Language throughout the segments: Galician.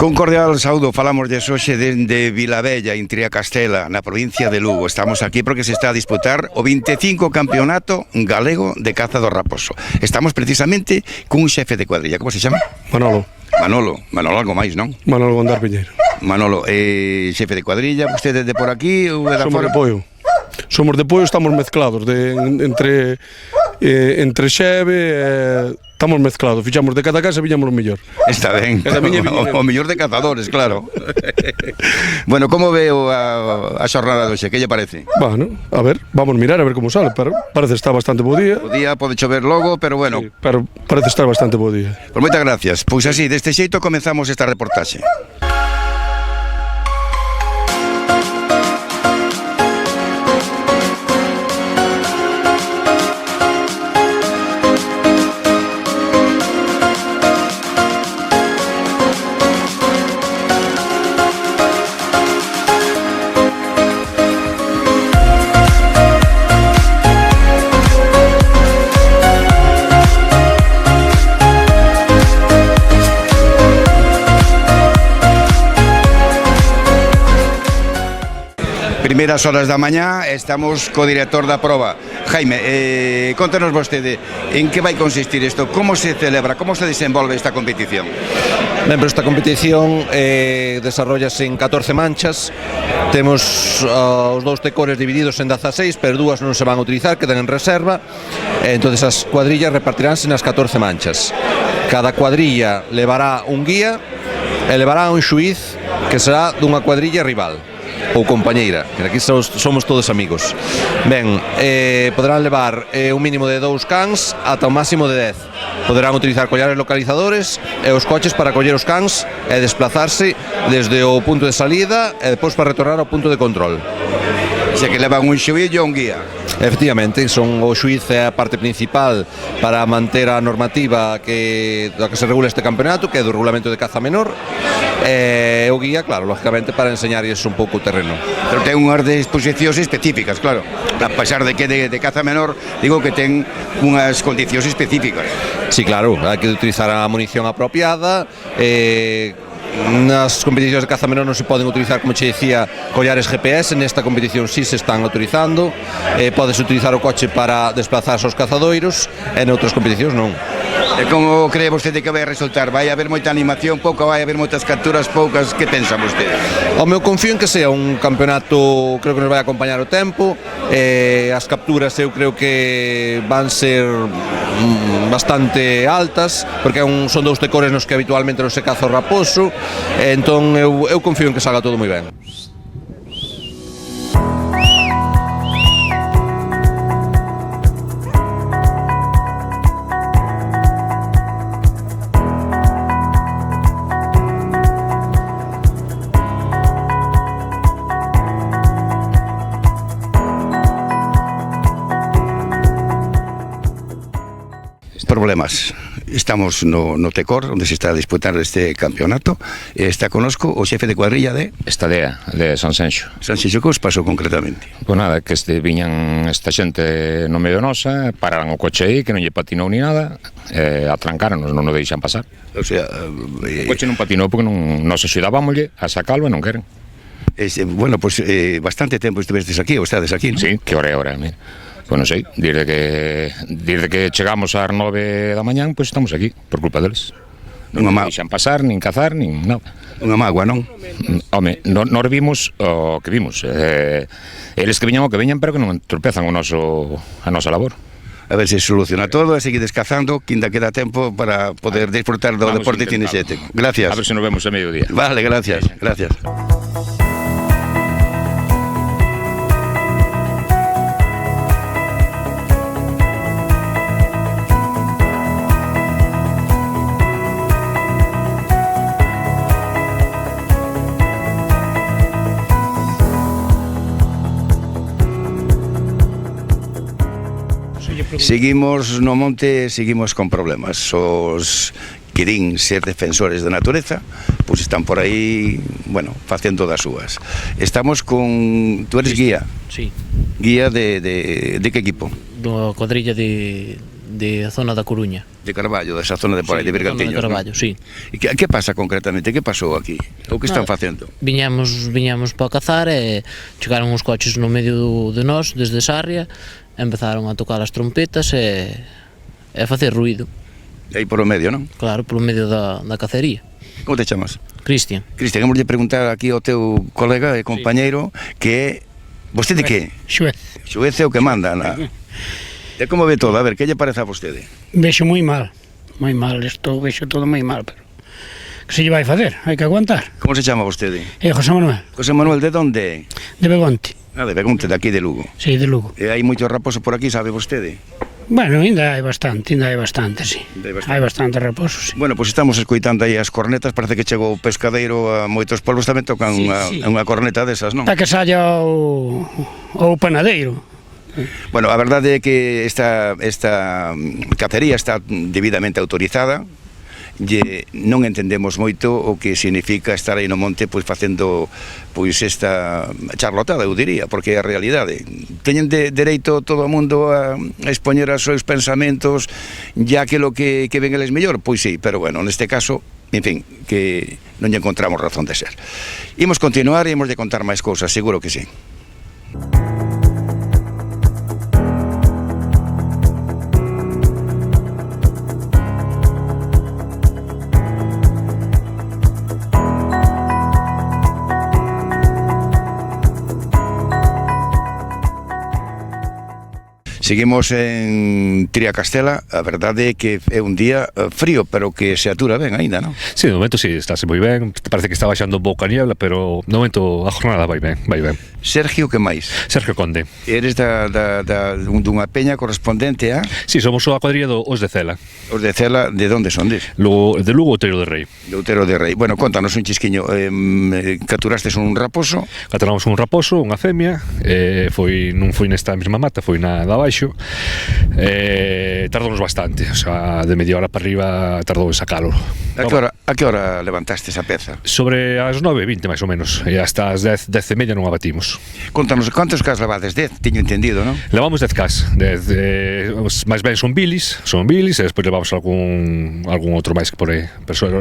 Con cordial saúdo, falamos de hoxe dende Vilabella, en Triacastela, na provincia de Lugo. Estamos aquí porque se está a disputar o 25 campeonato galego de caza do raposo. Estamos precisamente cun xefe de cuadrilla. Como se chama? Manolo. Manolo algo máis, non? Manolo Gondar Piñeiro. Manolo, xefe de cuadrilla, vostede de por aquí ou de Somos fora? de Poio. Somos de Poio, estamos mezclados entre xeve, estamos mezclados, fichamos de cada casa e viñamos o mellor. Está ben, o mellor de cazadores, claro. Bueno, como veo a xornada de hoxe, que lle parece? Bueno, a ver, vamos mirar a ver como sale, pero parece estar bastante bo día. O día pode chover logo, pero bueno. Sí, pero parece estar bastante bo día. Pois moitas gracias. Pois así, deste xeito comezamos esta reportaxe. Primeiras horas da mañá, estamos co director da proba. Jaime, contanos vostede, en que vai consistir isto? Como se celebra, como se desenvolve esta competición? Ben, pero esta competición desarrollase en 14 manchas. Temos os dous tecores divididos en 16, pero dúas non se van a utilizar, quedan en reserva. Entonces as cuadrillas repartiránse nas 14 manchas. Cada cuadrilla levará un guía e levará un xuiz que será dunha cuadrilla rival ou compañeira, que aquí somos todos amigos. Ben, poderán levar un mínimo de 2 cans ata un máximo de 10. Poderán utilizar collares localizadores e os coches para coller os cans e desplazarse desde o punto de salida e depois para retornar ao punto de control. Xa que levan un xuiz e un guía. Efectivamente, son o xuiz é a parte principal para manter a normativa da que se regula este campeonato, que é do regulamento de caza menor, e o guía, claro, lógicamente para enseñarles un pouco o terreno. Pero ten unhas disposicións específicas, claro. A pesar de que de caza menor, digo que ten unhas condicións específicas. Sí, claro, hai que utilizar a munición apropiada, nas competicións de caza menor non se poden utilizar, como che dicía, collares GPS. Nesta competición sí se están autorizando. Podes utilizar o coche para desplazarse aos cazadoiros, e noutras competicións non. E como cree vostede que vai resultar? Vai haber moita animación, pouca, vai haber moitas capturas, poucas? Que pensa vostede? O meu confío en que sea un campeonato, creo que nos vai acompañar o tempo. As capturas eu creo que van ser bastante altas, porque son dous tecores nos que habitualmente non se caza o raposo. Entón eu confío en que salga todo moi ben. Problemas. Estamos no Tecor, onde se está a disputar este campeonato. Está conosco o xefe de cuadrilla de Estadea, de San Xenxo. San Xenxo, que os pasou concretamente? Pois nada, que viñan esta xente no medio nosa, pararan o coche aí, que non lle patinou ni nada, atrancaronos, non o deixan pasar. O sea, o coche non patinou porque nos axudábamoslle a sacalo e non queren. Bueno, pois bastante tempo estivestes aquí, ou estades aquí, non? Sí, que hora é hora, mira. Pois non sei, desde que chegamos ás 9 da mañán, pois estamos aquí, por culpa deles. Non nos deixan pasar, nin cazar, nin nada. Unha mágoa, non? Home, nós vimos o que vimos. Eles que viñan o que viñan, pero que non tropezan a nosa labor. A ver se soluciona todo e seguides cazando, que ainda queda tempo para poder disfrutar do deporte cinexético. Gracias. A ver se nos vemos a mediodía. Vale, gracias, gracias. Seguimos no monte, seguimos con problemas. Os que din ser defensores da natureza, pois están por aí, bueno, facendo das súas. Estamos con... Tú eres guía? Sí. Guía de que equipo? Do cuadrilla de de zona da Coruña. De Carballo, desa zona de por aí, de Bergantiños. De Carballo, sí. E que pasa concretamente? Que pasou aquí? O que están facendo? Viñamos para cazar e chegaron os coches no medio de nós, desde Sarria, empezaron a tocar as trompetas e a facer ruido. Aí por o medio, non? Claro, polo medio da cacería. Como te chamas? Cristian. Cristian, vamos preguntar aquí ao teu colega e compañeiro que é... Vostede que? Xuez. Xuez é o que manda, na... E como ve todo? A ver, que lle parece a vostede? Vexo moi mal, isto vexo todo moi mal, pero que se lle vai facer? Hai que aguantar. Como se chama vostede? José Manuel, José Manuel, de onde? de Begonte, Ah, de Begonte, de aquí de Lugo. sí, de Lugo. E hai moito raposo por aquí, sabe vostede? Bueno, ainda hai bastante, sí. Hai bastante raposo, sí. Bueno, pois estamos escoitando aí as cornetas, parece que chegou o pescadeiro a moitos polvos, tamén tocan Sí, unha corneta desas, non? Para que saia o panadeiro. Bueno, a verdade é que esta cacería está debidamente autorizada. Non entendemos moito o que significa estar aí no monte pois facendo pois esta charlotada, eu diría, porque é a realidade. Teñen dereito todo o mundo a expoñer os seus pensamentos, ya que lo que ven eles mellor, pois sí, pero bueno, neste caso, en fin, que non lle encontramos razón de ser. Imos continuar e imos de contar máis cousas, seguro que sí. Seguimos en Triacastela, a verdade é que é un día frío, pero que se atura ben aínda, non? Sí, de momento sí, estáse moi ben. Parece que está baixando un pouco a niebla, pero de momento a jornada vai ben, vai ben. Sergio, que máis? Sergio Conde. Eres dunha peña correspondente a? Sí, somos a cuadrilla os de Cela. Os de Cela, de onde son des? De Lugo, Outeiro de Rei. De Outeiro de Rei. Bueno, contanos un chisquiño. Capturastes un raposo? Capturamos un raposo, unha femia, non foi nesta mesma mata, foi na da baixo. Tardounos bastante, o sea, de media hora para arriba tardou en sacalo. A que hora levantaste esa peza? Sobre as 9:20 máis ou menos, e hasta as 10:30 non abatimos. Contanos, cantos cas levades? 10, teño entendido, non? Levamos 10 cas, máis ben son bilis, e despois levamos algún outro máis que por aí,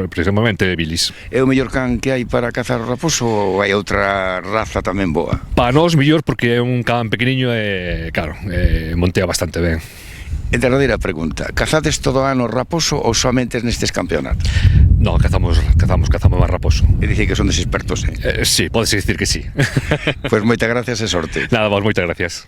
precisamente bilis. É o mellor can que hai para cazar o raposo ou hai outra raza tamén boa? Para nós mellor porque é un can pequeniño e, claro, montea bastante ben. E derradeira pregunta, cazades todo o ano raposo ou somente nestes campeonatos? No, cazamos máis raposo. E dicir que son des expertos, Sí, podes dicir que sí. Pois moitas gracias e sorte. Nada, vos, moitas gracias.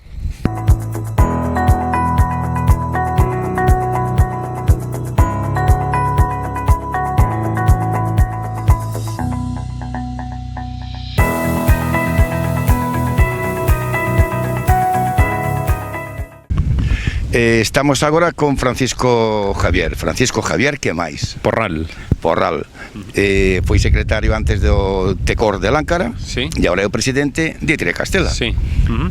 Estamos agora con Francisco Javier. Francisco Javier, que máis? Porral. Foi secretario antes do Tecor de Láncara, sí. E agora é o presidente de Triacastela. Sí.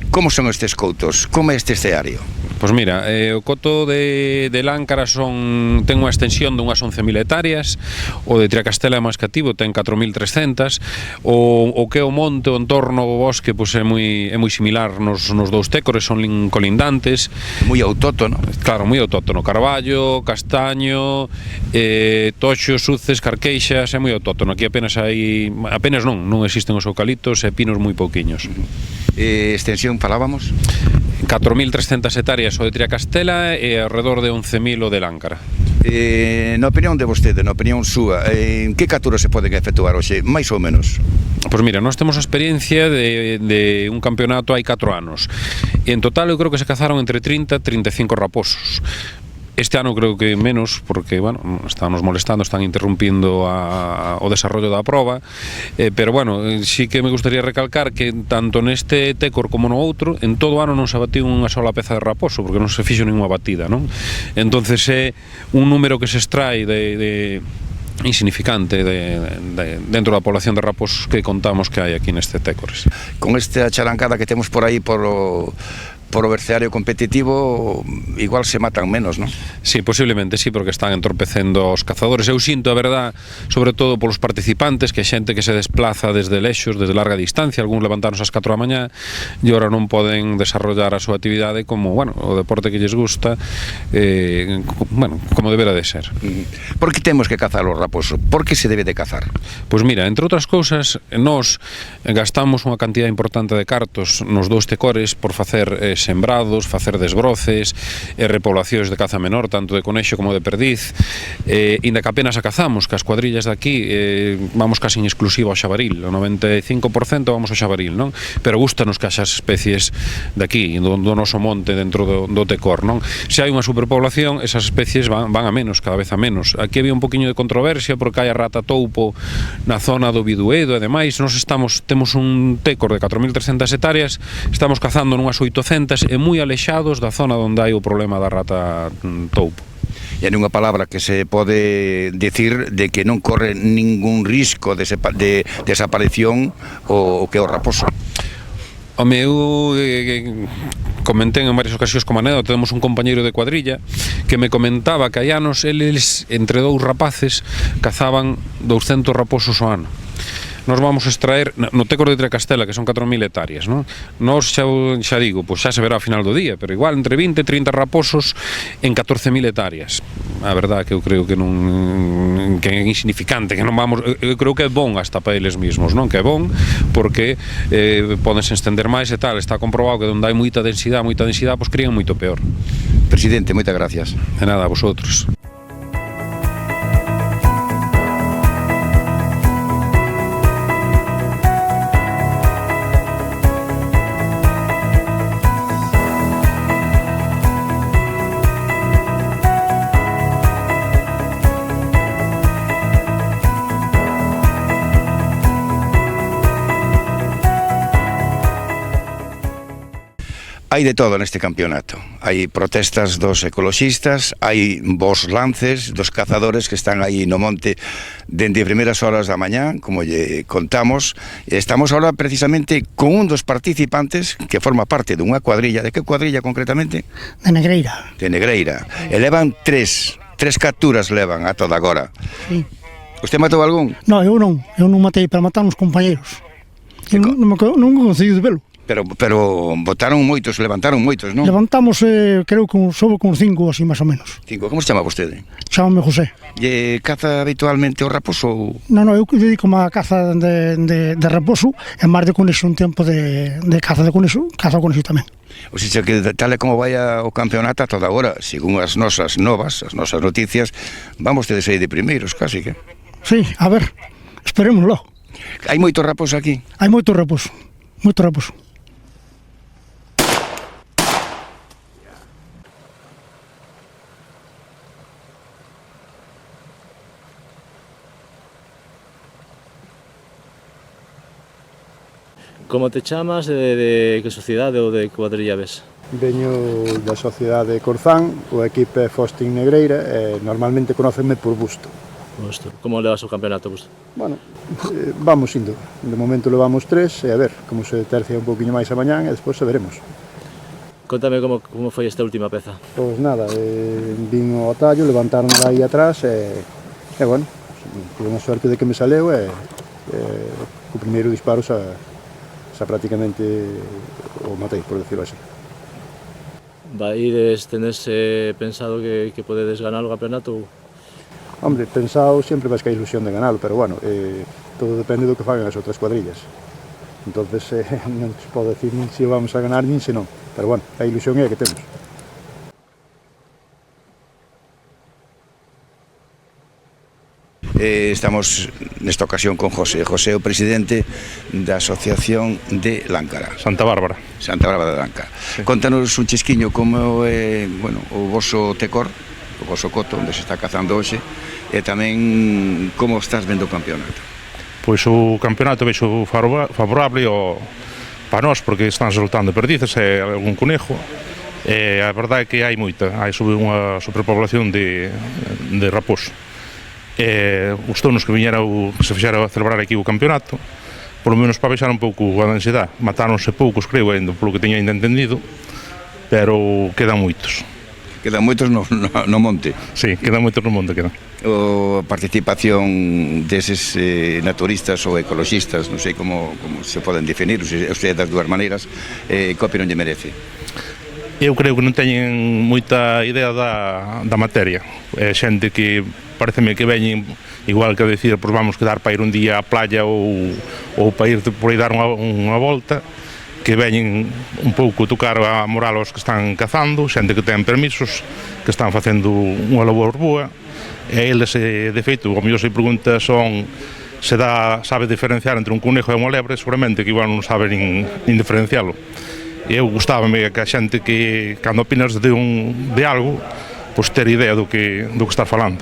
Como son estes coutos? Como é este escenario? Pois mira, o coto de Láncara ten unha extensión dunhas 11.000 hectáreas, o de Triacastela é máis cativo, ten 4.300, o que é o monte, o entorno, o bosque, pois é moi similar nos dous Tecores, son colindantes. Moi autóctono. Claro, moi autóctono, carballo, castaño, toxo, suces, carqueixas, é moi autóctono. Aquí apenas non existen os eucaliptos e pinos moi pouquiños. Extensión falábamos? 4.300 hectáreas o de Triacastela e alrededor de 11.000 o de Láncara. Na opinión de vostede, na opinión súa, en que capturas se poden efectuar hoxe, máis ou menos? Pois mira, nós temos a experiencia de un campeonato hai 4 anos e en total eu creo que se cazaron entre 30 e 35 raposos. Este ano creo que menos, porque, bueno, están nos molestando, están interrumpindo o desarrollo da proba, pero, bueno, sí que me gustaría recalcar que tanto neste Tecor como no outro, en todo o ano non se abatiu unha sola peza de raposo, porque non se fixo ninguna batida, non? Entonces é un número que se extrai insignificante dentro da población de raposos que contamos que hai aquí neste Tecores. Con esta charancada que temos por aí por por o vestiario competitivo igual se matan menos, non? Sí, posiblemente sí, porque están entorpecendo os cazadores. Eu sinto, a verdad, sobre todo polos participantes, que xente que se desplaza desde lexos, desde larga distancia, algúns levantaron ás 4 da mañá e ora non poden desarrollar a súa actividade como, bueno, o deporte que lles gusta, bueno, como debera de ser. Por que temos que cazar o raposo? Por que se debe de cazar? Pois mira, entre outras cousas, nós gastamos unha cantidad importante de cartos nos dous tecores por facer sembrados, facer desbroces e repoblacións de caza menor, tanto de conexo como de perdiz, inda que apenas a cazamos, que as cuadrillas de aquí vamos casi en exclusivo ao xabaril, o 95% vamos ao xabaril, non? Pero gustanos que haxa especies de aquí, do noso monte dentro do tecor, non? Se hai unha superpoblación, esas especies van a menos, cada vez a menos. Aquí había un poquinho de controversia porque hai a rata toupo na zona do Biduedo e demais. Nós temos un tecor de 4.300 hectáreas, estamos cazando nunhas 800 e moi alexados da zona onde hai o problema da rata toupo. E nunha palabra que se pode decir de que non corre ningún risco de desaparición o que o raposo. Home, eu comentei en varias ocasións como anécdota, temos un compañeiro de cuadrilla que me comentaba que hai anos eles, entre dous rapaces, cazaban 200 raposos ao ano. Nós vamos extraer no tecor de Triacastela, que son 4.000 hectáreas, non? Nós xa digo, pois xa se verá ao final do día, pero igual entre 20 e 30 raposos en 14.000 hectáreas. A verdade que eu creo que non, que é insignificante, que non vamos, eu creo que é bon hasta para eles mesmos, non? Que é bon porque podense estender máis e tal, está comprobado que onde hai moita densidade, pois crían moito peor. Presidente, moitas gracias. De nada, a vosotros. Hai de todo neste campeonato. Hai protestas dos ecoloxistas, hai vos lances dos cazadores que están aí no monte dende primeiras horas da mañá, como lle contamos. Estamos ahora precisamente con un dos participantes que forma parte dunha cuadrilla. De que cuadrilla concretamente? De Negreira. De Negreira. E levan tres capturas levan a toda agora. Sí. Usted matou algún? No, eu non matei para matar uns compañeros. Eu non consigo de velo. Pero botaron moitos, levantaron moitos, non? Levantamos, creo que soube con 5 así, máis ou menos. 5, como se chama vostede? Chámame José. E caza habitualmente o raposo? Non, eu dedico a caza de raposo e máis de conexo un tempo de caza de conexo, caza conexo tamén. O sea que tal e como vai o campeonato a toda hora, según as nosas novas, as nosas noticias, vamos tedes aí de primeiros, casi que. Sí, a ver, esperémoslo. Hai moito raposo aquí? Hai moito raposo, moito raposo. Como te chamas, de que sociedade ou de que cuadrilla ves? Veño da sociedade Corzán, o equipo é Fostin Negreira e normalmente conocenme por Busto. Busto. Como levas o campeonato, Busto? Bueno, vamos indo. De momento levamos 3 e a ver como se tercia un poquinho máis a mañán e despois se veremos. Contame como foi esta última peza. Pois nada, vin o atallo, levantaron aí atrás e bueno, tuve unha sorte de que me saleu e o primeiro disparo xa prácticamente o matei, por decirlo así. Tenes pensado que podedes ganar o campeonato? Hombre, pensado sempre vais que hai ilusión de ganalo, pero bueno, todo depende do que fagan as outras cuadrillas. Entonces non se pode decir nin se o vamos a ganar nin se non, pero bueno, a ilusión é a que temos. Estamos nesta ocasión con José o presidente da Asociación de Láncara. Santa Bárbara de Láncara. Sí. Contanos un chisquiño como é, bueno, o voso tecor, o voso coto, onde se está cazando hoxe, e tamén como estás vendo o campeonato. Pois o campeonato vexo favorable para nós, porque están soltando perdices e algún conejo, e a verdade é que hai unha superpoblación de raposo. Gustounos que se fixera a celebrar aquí o campeonato, polo menos para baixar un pouco a densidade. Matáronse poucos, creo, polo que teña ainda entendido, pero quedan moitos. Quedan moitos no monte. Sí, quedan moitos no monte, quedan. O participación deses naturistas ou ecologistas, non sei como se poden definir, ou sea, das dúas maneiras, que opinión lle merece? Eu creo que non teñen moita idea da materia. É xente que pareceme que veñen igual que decir, pois vamos quedar para ir un día á playa ou para ir por aí dar unha volta, que veñen un pouco tocar a moral aos que están cazando, xente que ten permisos, que están facendo unha labor boa, e eles, de feito, o mellor se pregunta son se sabe diferenciar entre un conejo e unha lebre, seguramente que igual non sabe nin diferencialo. E eu gustábame que a xente que, cando opinas de algo, pois ter idea do que estás falando.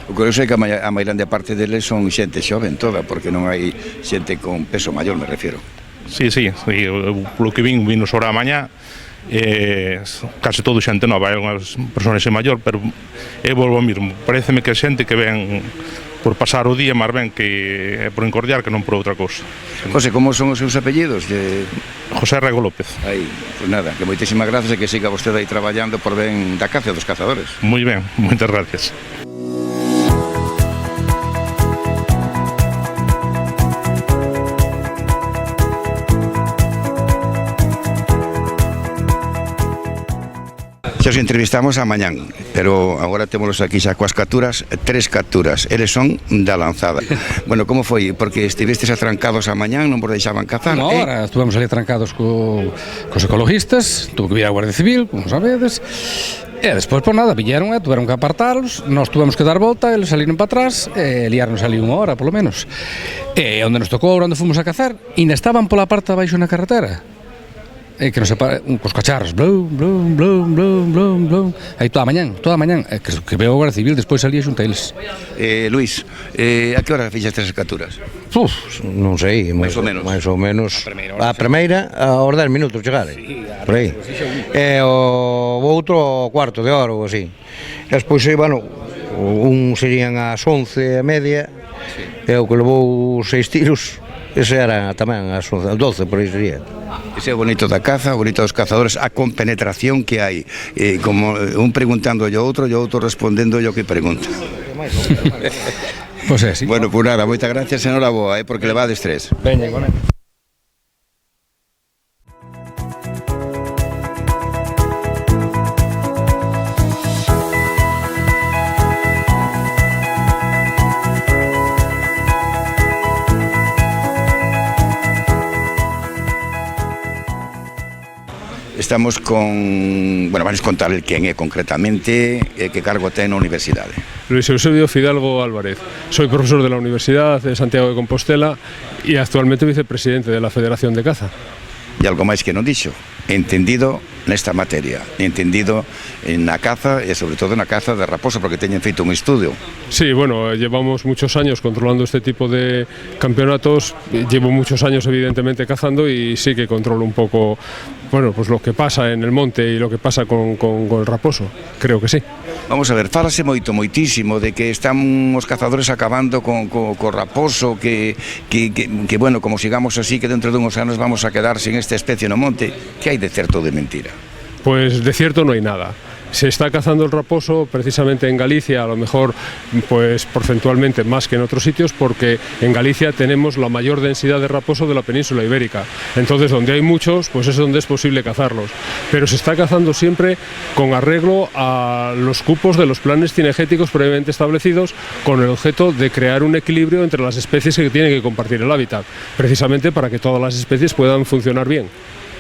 O que eu sei que a mairande parte deles son xente xoven toda, porque non hai xente con peso maior, me refiero. Sí, polo que vin sobre a mañá, case todo xente nova, hai unhas persoas maior, pero eu volvo ao mesmo, pareceme que a xente que ven por pasar o día, máis ben que é por encordiar que non por outra cousa. José, como son os seus apellidos? José Rego López. Aí, pues nada, que moitísimas gracias e que siga vostede aí traballando por ben da caza e dos cazadores. Moi ben, moitas gracias. Xa os entrevistamos a mañán, pero agora témolos aquí xa coas capturas, 3 capturas, eles son da lanzada. Bueno, como foi? Porque estivestes atrancados a mañán, non vos deixaban cazar? No, ahora estuvemos ali atrancados cos ecologistas, tuvo que vir a Guardia Civil, como sabedes, e despois, por nada, viñeron e tuveron que apartalos, nós tuvemos que dar volta, eles saliron para atrás, e liarnos ali unha hora, polo menos. E onde nos tocou, onde fomos a cazar, ainda estaban pola parte abaixo na carretera. E que non se para, cos cacharros, blum, blum, blum, blum, blum, blum, aí toda a mañán, que veo a Guardia Civil, despois salía xunta eles. Luís, a que hora fixestes as capturas? Non sei, máis ou menos a primeira, aos 10 minutos chegar, por aí. E o outro ao cuarto de hora ou así. E despois, bueno, un serían ás 11:30, e o que levou 6 tiros, ese era tamén ás 12, por aí sería. Ese é o bonito da caza, o bonito dos cazadores, a compenetración que hai, como un preguntando ao outro e o outro respondendo ao que pregunta. Pois é, sí. Bueno, pues nada, moitas gracias, enhoraboa, porque levades 3. Veña, con ele. Estamos con... Bueno, vais contar el quen é concretamente, que cargo ten na universidade. Luis Eusebio Fidalgo Álvarez. Soy profesor de la Universidad de Santiago de Compostela y actualmente vicepresidente de la Federación de Caza. E algo máis que non dixo, entendido nesta materia, entendido na caza e sobre todo na caza de raposo, porque teñen feito un estudio. Sí, bueno, llevamos muchos años controlando este tipo de campeonatos, llevo muchos años evidentemente cazando y sí que controlo un poco, bueno, pues lo que pasa en el monte y lo que pasa con el raposo, creo que sí. Vamos a ver, fálase moitísimo de que están os cazadores acabando co raposo, que bueno, como sigamos así, que dentro de unos anos vamos a quedar sin esta especie no monte. Que hai de certo ou de mentira? Pues de cierto no hay nada. Se está cazando el raposo precisamente en Galicia, a lo mejor pues porcentualmente más que en otros sitios, porque en Galicia tenemos la mayor densidad de raposo de la península ibérica. Entonces, donde hay muchos, pues es donde es posible cazarlos. Pero se está cazando siempre con arreglo a los cupos de los planes cinegéticos previamente establecidos, con el objeto de crear un equilibrio entre las especies que tienen que compartir el hábitat, precisamente para que todas las especies puedan funcionar bien.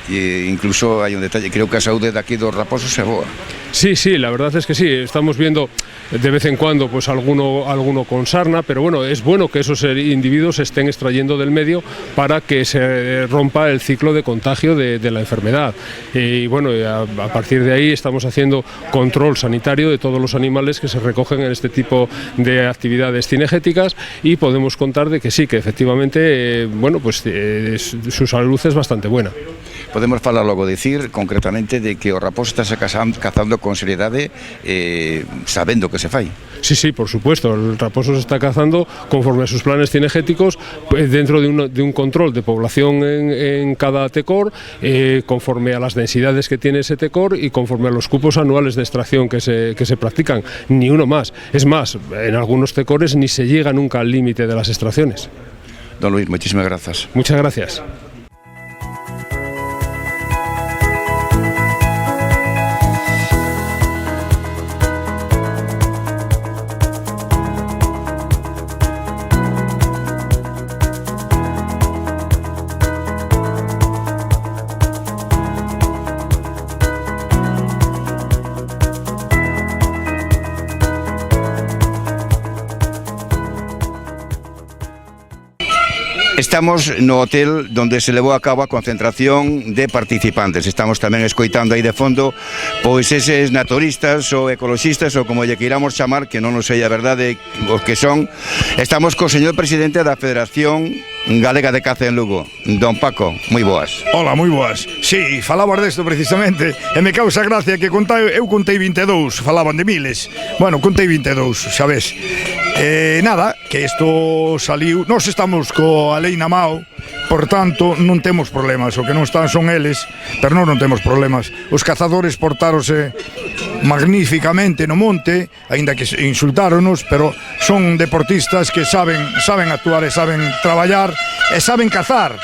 E incluso hai un detalle, creo que a saúde daqui dos raposos é boa. Sí, la verdad es que sí, estamos viendo de vez en cuando pues alguno con sarna, pero bueno, es bueno que esos individuos se estén extrayendo del medio para que se rompa el ciclo de contagio de la enfermedad. Y bueno, a partir de ahí estamos haciendo control sanitario de todos los animales que se recogen en este tipo de actividades cinegéticas y podemos contar de que sí, que efectivamente, bueno, pues su salud es bastante buena. podemos falar logo, dicir concretamente de que o raposo está cazando con seriedade, sabendo que se fai. Sí, por supuesto, el raposo se está cazando conforme a sus planes cinegéticos, dentro de un control de población en cada tecor, conforme a las densidades que tiene ese tecor y conforme a los cupos anuales de extracción que se practican, ni uno más. Es más, en algunos tecores ni se llega nunca al límite de las extracciones. Don Luis, muchísimas gracias. Muchas gracias. Estamos no hotel donde se levou a cabo a concentración de participantes. Estamos tamén escoitando aí de fondo pois eses naturistas ou ecoloxistas ou como lle queiramos chamar, que non nos sei a verdade os que son. Estamos co señor presidente da Federación Galega de Caza en Lugo, don Paco, moi boas. Hola, moi boas. Sí, falabas desto precisamente e me causa gracia que eu contei 22, falaban de miles. Bueno, contei 22, sabes. Nada, que isto saliu. Nós estamos coa lei na mao, por tanto non temos problemas. O que non están son eles, pero non temos problemas. Os cazadores portáronse magníficamente no monte, aínda que insultáronos, pero son deportistas que saben actuar e saben traballar e saben cazar.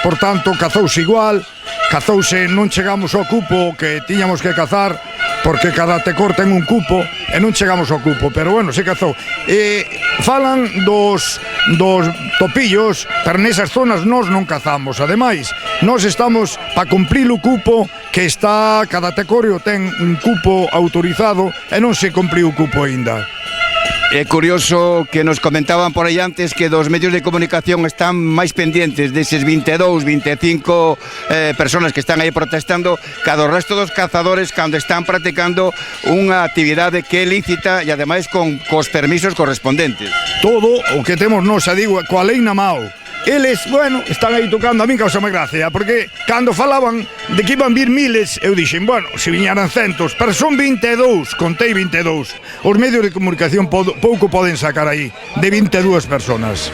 Por tanto, cazouse igual, cazouse, non chegamos ao cupo que tiñamos que cazar, porque cada tecor ten un cupo e non chegamos ao cupo, pero bueno, se cazou. Falan dos topillos, pero nesas zonas nós non cazamos. Ademais, nós estamos para cumprir o cupo que está, cada tecorio ten un cupo autorizado e non se cumpriu o cupo aínda. É curioso que nos comentaban por aí antes que dos medios de comunicación están máis pendientes deses 22, 25 personas que están aí protestando que do resto dos cazadores cando están practicando unha actividade que é lícita e ademais cos permisos correspondentes. Todo o que temos nós, digo, coa lei na mao. Eles, bueno, están aí tocando, a min causa máis gracia, porque cando falaban de que iban vir miles, eu dixen, bueno, se viñaran centos, pero son 22, contei 22. Os medios de comunicación pouco poden sacar aí de 22 personas.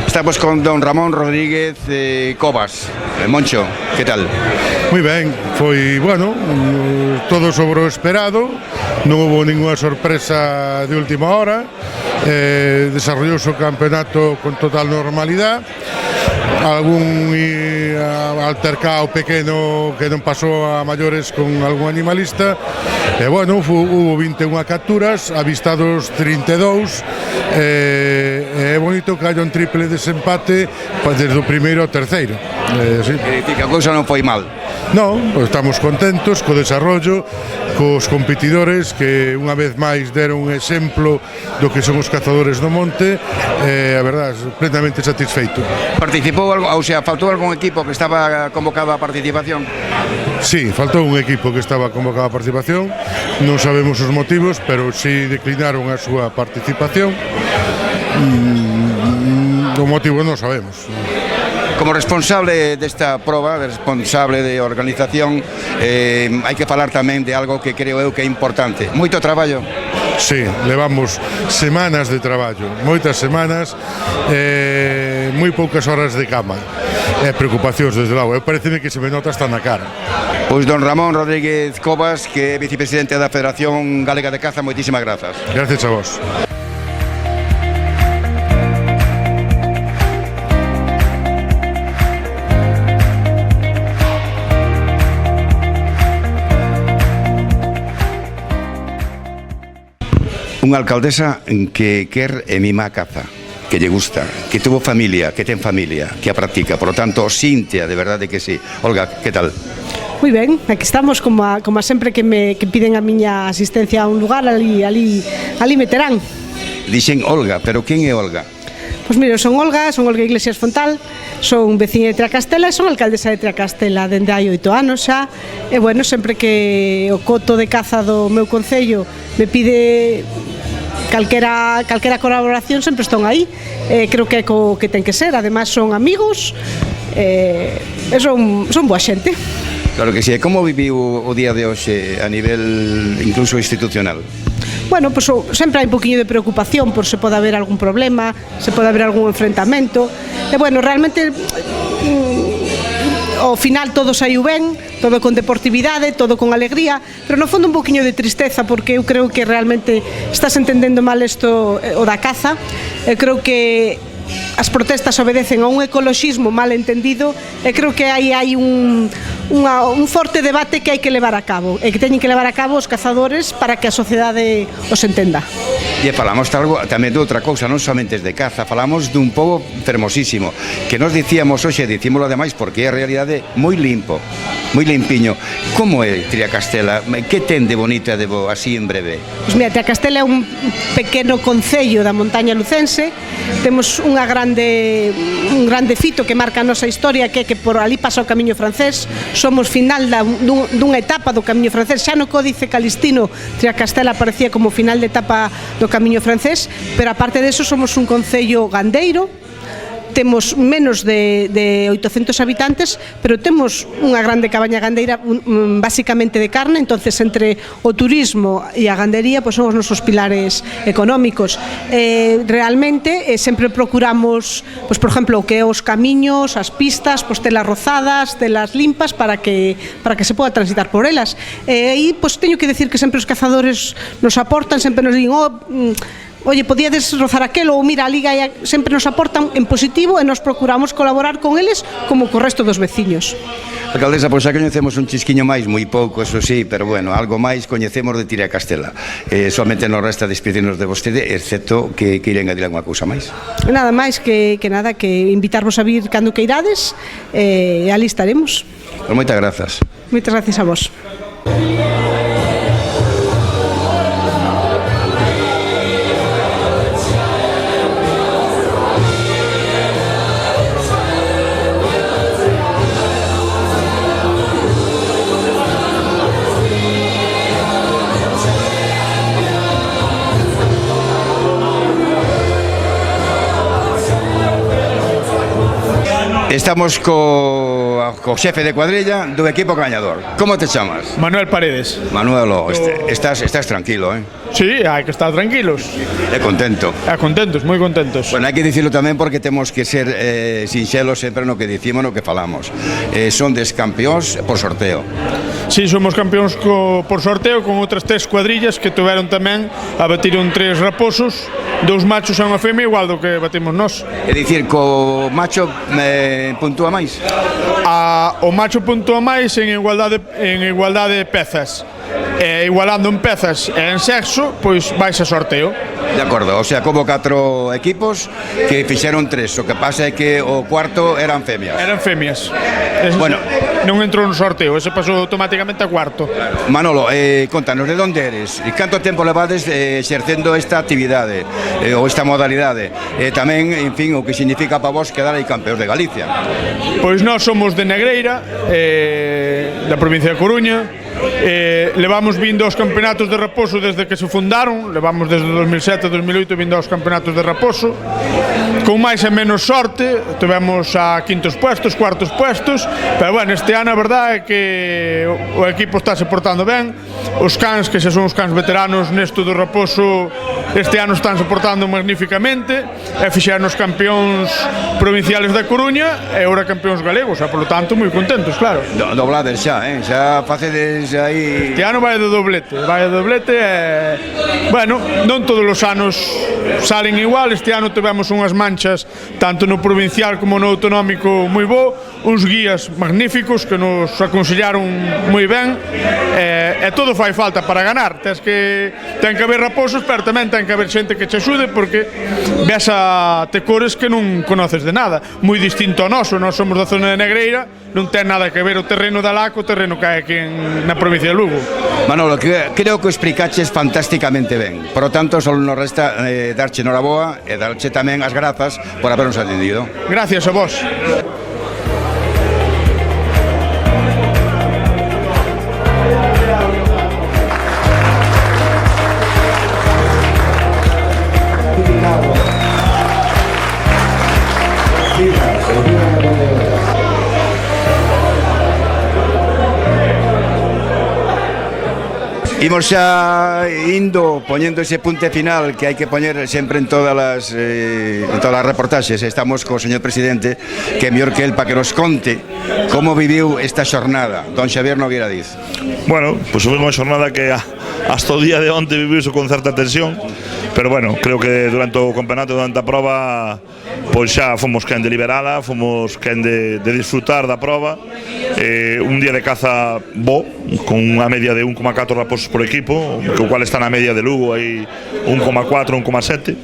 Estamos con don Ramón Rodríguez Cobas. Moncho, que tal? Moi ben, foi, bueno, todo sobre o esperado, non houve ningunha sorpresa de última hora, desarrollouse o campeonato con total normalidade, algún altercado pequeno que non pasou a maiores con algún animalista, e bueno, hubo 21 capturas, avistados 32, é bonito que haya un triple desempate desde o primeiro ao terceiro. Que a cousa non foi mal. Non, estamos contentos co desarrollo, cos competidores que unha vez máis deron un exemplo do que son os cazadores do monte, a verdade, plenamente satisfeito. Participou algo, ou sea, faltou algún equipo que estaba convocado a participación? Sí, faltou un equipo que estaba convocado a participación, non sabemos os motivos, pero si declinaron a súa participación. O motivo non sabemos. Como responsable desta proba, responsable de organización, hai que falar tamén de algo que creo eu que é importante. Moito traballo. Sí, levamos semanas de traballo, moitas semanas, moi poucas horas de cama. Preocupacións, desde logo. Pareceme que se me nota hasta na cara. Pois don Ramón Rodríguez Cobas, que é vicepresidente da Federación Galega de Caza, moitísimas grazas. Gracias a vos. Unha alcaldesa que quer e mima a caza, que lle gusta, que tuvo familia, que ten familia, que a practica. Por lo tanto, Cintia, de verdade que sí. Olga, que tal? Moi ben, aquí estamos como sempre que piden a miña asistencia a un lugar, ali me terán. Dixen Olga, pero quen é Olga? Pois mira, son Olga Iglesias Fontal, son veciña de Triacastela e son alcaldesa de Triacastela dende hai 8 anos xa. E bueno, sempre que o coto de caza do meu concello me pide calquera colaboración, sempre están aí. Creo que é co que ten que ser, ademais son amigos e son boa xente. Claro que sí. E como viviu o día de hoxe a nivel incluso institucional? Bueno, pues sempre hai un poquinho de preocupación por se pode haber algún problema, se pode haber algún enfrentamento. E bueno, realmente ao final todo saiu ben, todo con deportividade, todo con alegría, pero no fondo un poquinho de tristeza porque eu creo que realmente estás entendendo mal isto o da caza. Eu creo que as protestas obedecen a un ecoloxismo mal entendido e creo que hai un forte debate que hai que levar a cabo e que teñen que levar a cabo os cazadores para que a sociedade os entenda. E falamos tamén de outra cousa, non somente de caza, falamos dun pobo fermosísimo que nos dicíamos hoxe, dicímolo ademais porque é a realidade moi limpo, moi limpiño. Como é Triacastela? Que ten de bonito e de bo, así en breve? Pois mira, Triacastela é un pequeno concello da montaña lucense. Temos un grande fito que marca a nosa historia, que é que por ali pasa o camiño francés. Somos final dunha etapa do camiño francés. Xa no Códice Calistino Triacastela aparecía como final de etapa do camiño francés, pero aparte deso somos un concello gandeiro. Temos menos de 800 habitantes, pero temos unha grande cabaña gandeira basicamente de carne. Entonces entre o turismo e a gandería pois son os nosos pilares económicos. Realmente sempre procuramos, pois por exemplo, que os camiños, as pistas, pois telas rozadas, telas limpas para que se poda transitar por elas. E aí pois teño que decir que sempre os cazadores nos aportan, sempre nos din oye, podíades rozar aquelo, ou mira, a Liga sempre nos aportan en positivo e nos procuramos colaborar con eles como co resto dos veciños. Alcaldesa, pois xa coñecemos un chisquiño máis, moi pouco, eso sí, pero bueno, algo máis coñecemos de Triacastela. Solamente nos resta despedirnos de vostede, excepto que iren a dir alguma cousa máis. Nada máis que invitarvos a vir cando que irades, e ali estaremos. Pois moitas grazas. Moitas gracias a vos. Estamos co xefe de cuadrilla do equipo gañador. Como te chamas? Manuel Paredes. Manuelo, estás tranquilo, eh? Sí, hai que estar tranquilos. E contento. Contentos, moi contentos. Bueno, hai que dicirlo tamén porque temos que ser sinxelos sempre no que dicimos, no que falamos. Son des campións por sorteo. Sí, somos campións por sorteo con outras 3 cuadrillas que tuveron tamén a batiron 3 raposos, 2 machos e unha femia igual do que batimos nós. É dicir, co macho puntúa máis? O macho puntúa máis en igualdade de pezas. Igualando en pezas e en sexo, pois vais a sorteo. De acordo, o sea, como 4 equipos que fixeron 3, o que pasa é que o cuarto eran femias. Eran femias. Bueno, non entrou no sorteo, ese pasou automáticamente a cuarto. Manolo, contanos, de onde eres? E canto tempo levades exercendo esta actividade ou esta modalidade? Tamén, en fin, o que significa para vos quedar aí campeóns de Galicia? Pois nós somos de Negreira, da provincia de Coruña. Levamos vindo aos campeonatos de raposo desde que se fundaron, levamos desde 2007-2008 vindo aos campeonatos de raposo, con máis e menos sorte, tivemos a quintos puestos, cuartos puestos, pero bueno, este ano a verdade é que o equipo está se portando ben, os cans, que xa son os cans veteranos nesto do raposo, este ano están se portando magníficamente, e fixeron os campións provinciales da Coruña e ora campións galegos, e polo tanto moi contentos, claro. Doblades xa, xa facedes aí... Este ano vai de doblete e... Bueno, non todos os anos salen igual, este ano tivemos unhas manchas tanto no provincial como no autonómico moi bo, uns guías magníficos que nos aconsellaron moi ben, e todo fai falta para ganar, ten que haber raposos, pero tamén ten que haber xente que te axude, porque ves a tecores que non conoces de nada, moi distinto ao noso, nós somos da zona de Negreira, non ten nada que ver o terreno da Laco, o terreno que hai aquí en na provincia de Lugo. Manolo, creo que o explicaches fantásticamente ben. Por lo tanto, só nos resta darche noraboa e darche tamén as grazas por habernos atendido. Gracias a vos. Imos xa indo poñendo ese punte final que hai que poñer sempre en todas as reportaxes. Estamos co señor presidente, que é mellor que el para que nos conte como viviu esta xornada. Don Xavier Nogueira Diz. Bueno, pois foi unha xornada que hasta o día de onte viviuse con certa tensión, pero bueno, creo que durante o campeonato, durante a prova, pois xa fomos quen de liberala, fomos quen de disfrutar da prova. Un día de caza bo, con unha media de 1,4 raposos por equipo, o cual está na media de Lugo, aí 1,4, 1,7.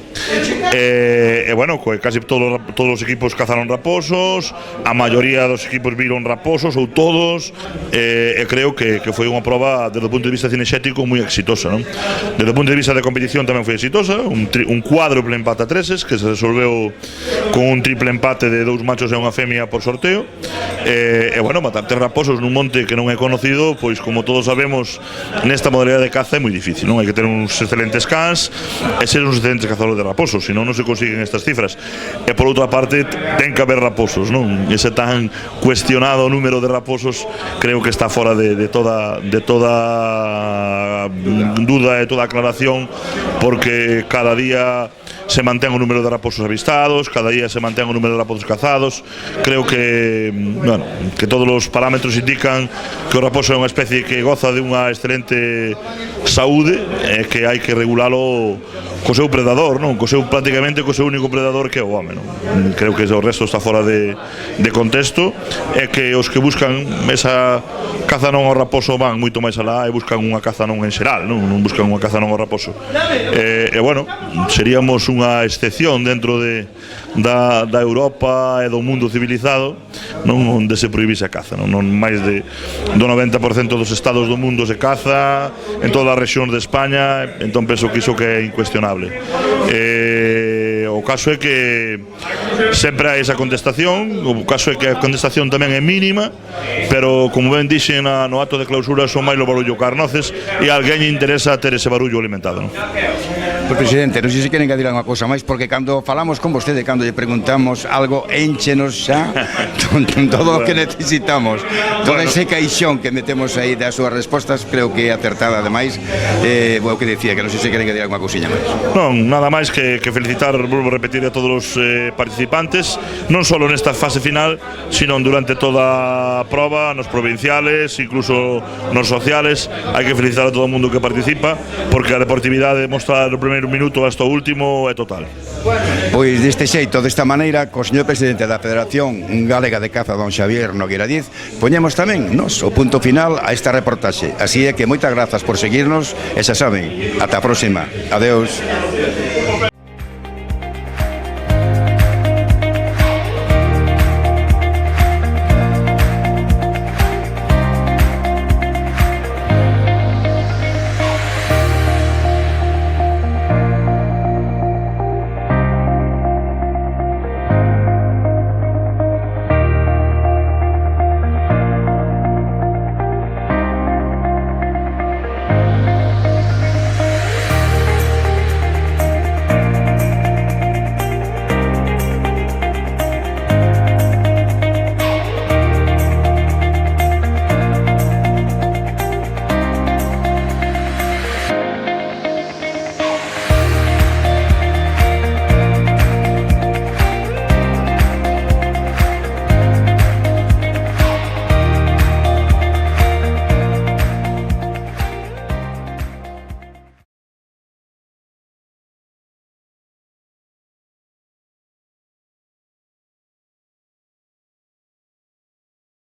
E bueno, casi todos os equipos cazaron raposos, a maioría dos equipos viron raposos, ou todos, e creo que foi unha prova, desde o punto de vista cinexético, moi exitosa, non? Desde o punto de vista de competición tamén foi exitosa, un cuádruple empate a treses, que se resolveu con un triple empate de 2 machos e unha femia por sorteo. E bueno, matar 3 raposos nun monte que non é conocido, pois como todos sabemos, nesta modalidade de caza é moi difícil, non? Hai que ter uns excelentes cans e ser uns excelentes cazadores de raposos, senón non se consiguen estas cifras. E por outra parte, ten que haber raposos, non? Ese tan cuestionado número de raposos creo que está fora de toda duda e toda aclaración, porque cada día se mantén o número de raposos avistados, cada día se mantén o número de raposos cazados. Creo que, bueno, que todos os parámetros indican que o raposo é unha especie que goza de unha excelente saúde e que hai que regulalo co seu predador, non? Prácticamente co seu único predador, que é o home, non? Creo que o resto está fora de contexto, e que os que buscan esa caza non ao raposo van moito máis alá e buscan unha caza non en xeral, non buscan unha caza non ao raposo. E bueno, seríamos unha excepción dentro da Europa e do mundo civilizado, non, onde se prohibise a caza, non máis do 90% dos estados do mundo se caza, en todas as rexións de España, entón penso que iso que é incuestionable. O caso é que sempre hai esa contestación, o caso é que a contestación tamén é mínima, pero como ben dixen no acto de clausura, son máis o barullo que as noces, e a alguén lle interesa ter ese barullo alimentado, non? Pois, presidente, non sei se queren añadir unha cousa máis, porque cando falamos con vostede, cando lle preguntamos algo, énchenos xa todo o que necesitamos, todo ese caixón que metemos aí das súas respostas, creo que é acertada. Ademais, o que decía, que non sei se queren añadir unha cousiña máis. Non, nada máis que felicitar, volvo a repetir, a todos os participantes, non só nesta fase final, sino durante toda a prova, nos provinciales, incluso nos sociales. Hai que felicitar a todo o mundo que participa, porque a deportividade mostra no primeiro minuto hasta o último é total. Pois deste xeito, desta maneira, co señor presidente da Federación Galega de Caza, don Xavier Nogueira Diz, poñemos tamén nos o punto final a esta reportaxe. Así é que moitas grazas por seguirnos e xa saben, ata a próxima. Adeus.